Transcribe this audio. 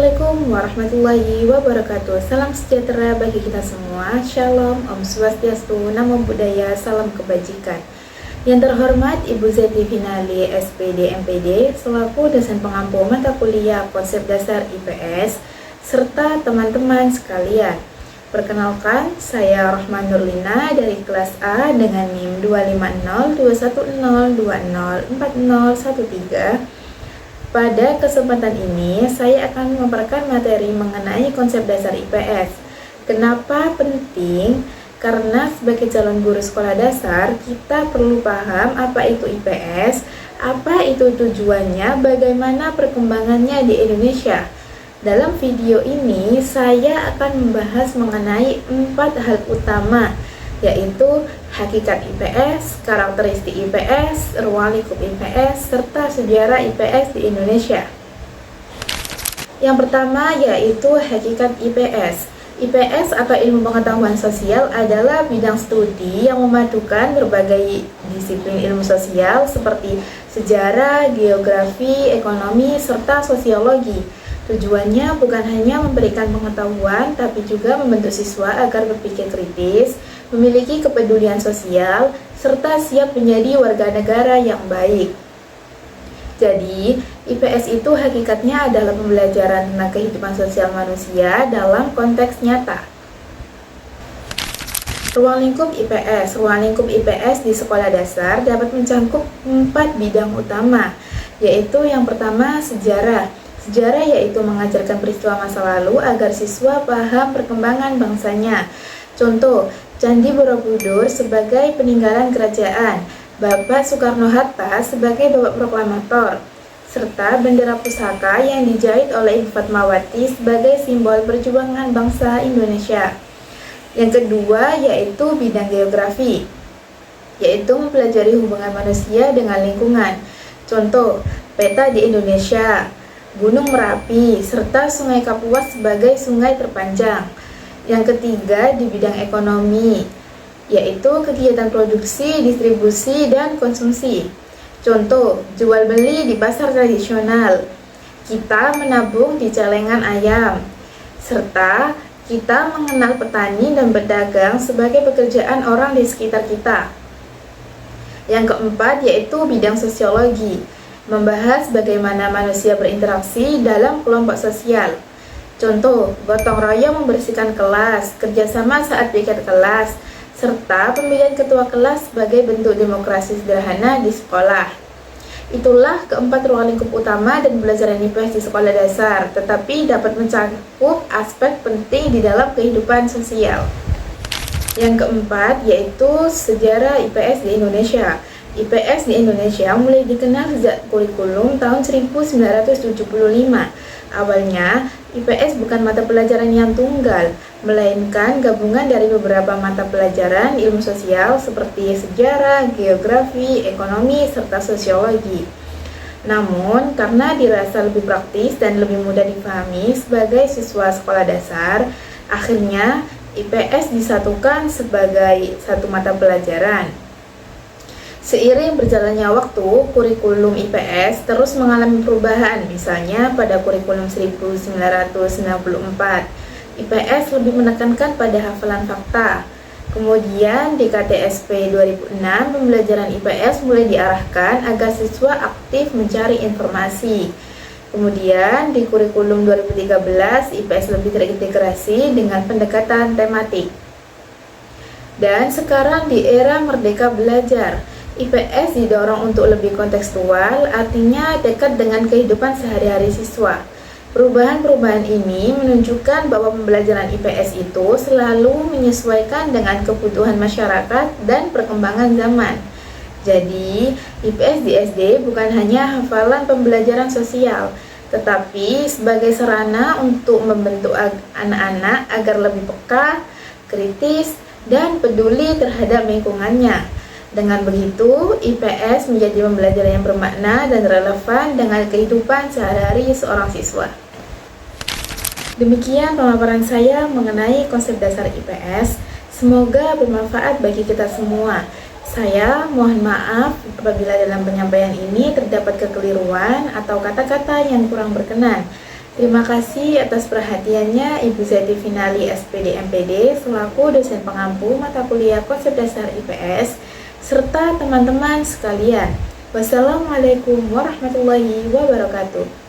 Assalamualaikum warahmatullahi wabarakatuh. Salam sejahtera bagi kita semua. Shalom, Om Swastiastu, Namo Buddhaya, salam kebajikan. Yang terhormat Ibu Zeti Finali, SPD MPD, selaku dosen pengampu mata kuliah konsep dasar IPS, serta teman-teman sekalian. Perkenalkan, saya Rohman Nurlina dari kelas A dengan NIM 2502102040013. Pada kesempatan ini, saya akan memaparkan materi mengenai konsep dasar IPS. Kenapa penting? Karena sebagai calon guru sekolah dasar, kita perlu paham apa itu IPS, apa itu tujuannya, bagaimana perkembangannya di Indonesia. Dalam video ini, saya akan membahas mengenai 4 hal utama, yaitu hakikat IPS, karakteristik IPS, ruang lingkup IPS, serta sejarah IPS di Indonesia. Yang pertama yaitu hakikat IPS. IPS atau ilmu pengetahuan sosial adalah bidang studi yang memadukan berbagai disiplin ilmu sosial seperti sejarah, geografi, ekonomi, serta sosiologi. Tujuannya bukan hanya memberikan pengetahuan, tapi juga membentuk siswa agar berpikir kritis, memiliki kepedulian sosial, serta siap menjadi warga negara yang baik. Jadi, IPS itu hakikatnya adalah pembelajaran tentang kehidupan sosial manusia dalam konteks nyata. Ruang lingkup IPS. Ruang lingkup IPS di sekolah dasar dapat mencakup 4 bidang utama, yaitu yang pertama sejarah. Sejarah yaitu mengajarkan peristiwa masa lalu agar siswa paham perkembangan bangsanya. Contoh, Candi Borobudur sebagai peninggalan kerajaan, Bapak Soekarno-Hatta sebagai Bapak Proklamator, serta bendera pusaka yang dijahit oleh Ibu Fatmawati sebagai simbol perjuangan bangsa Indonesia. Yang kedua yaitu bidang geografi, yaitu mempelajari hubungan manusia dengan lingkungan. Contoh, peta di Indonesia, Gunung Merapi, serta Sungai Kapuas sebagai sungai terpanjang. Yang ketiga di bidang ekonomi, yaitu kegiatan produksi, distribusi, dan konsumsi. Contoh, jual beli di pasar tradisional, kita menabung di celengan ayam, serta kita mengenal petani dan pedagang sebagai pekerjaan orang di sekitar kita. Yang keempat yaitu bidang sosiologi, membahas bagaimana manusia berinteraksi dalam kelompok sosial. Contoh, gotong royong membersihkan kelas, kerjasama saat piket kelas, serta pemilihan ketua kelas sebagai bentuk demokrasi sederhana di sekolah. Itulah keempat ruang lingkup utama dan pelajaran IPS di sekolah dasar, tetapi dapat mencakup aspek penting di dalam kehidupan sosial. Yang keempat yaitu sejarah IPS di Indonesia. IPS di Indonesia mulai dikenal sejak kurikulum tahun 1975. Awalnya, IPS bukan mata pelajaran yang tunggal, melainkan gabungan dari beberapa mata pelajaran ilmu sosial seperti sejarah, geografi, ekonomi, serta sosiologi. Namun, karena dirasa lebih praktis dan lebih mudah dipahami sebagai siswa sekolah dasar, akhirnya IPS disatukan sebagai satu mata pelajaran. Seiring berjalannya waktu, kurikulum IPS terus mengalami perubahan. Misalnya pada kurikulum 1994, IPS lebih menekankan pada hafalan fakta. Kemudian di KTSP 2006, pembelajaran IPS mulai diarahkan agar siswa aktif mencari informasi. Kemudian di kurikulum 2013, IPS lebih terintegrasi dengan pendekatan tematik. Dan sekarang di era Merdeka Belajar, IPS didorong untuk lebih kontekstual, artinya dekat dengan kehidupan sehari-hari siswa. Perubahan-perubahan ini menunjukkan bahwa pembelajaran IPS itu selalu menyesuaikan dengan kebutuhan masyarakat dan perkembangan zaman. Jadi, IPS di SD bukan hanya hafalan pembelajaran sosial, tetapi sebagai sarana untuk membentuk anak-anak agar lebih peka, kritis, dan peduli terhadap lingkungannya. Dengan begitu, IPS menjadi pembelajaran yang bermakna dan relevan dengan kehidupan sehari-hari seorang siswa. Demikian pemaparan saya mengenai konsep dasar IPS. Semoga bermanfaat bagi kita semua. Saya mohon maaf apabila dalam penyampaian ini terdapat kekeliruan atau kata-kata yang kurang berkenan. Terima kasih atas perhatiannya Ibu Zati Finali SPD MPD selaku dosen pengampu mata kuliah konsep dasar IPS serta teman-teman sekalian. Wassalamualaikum warahmatullahi wabarakatuh.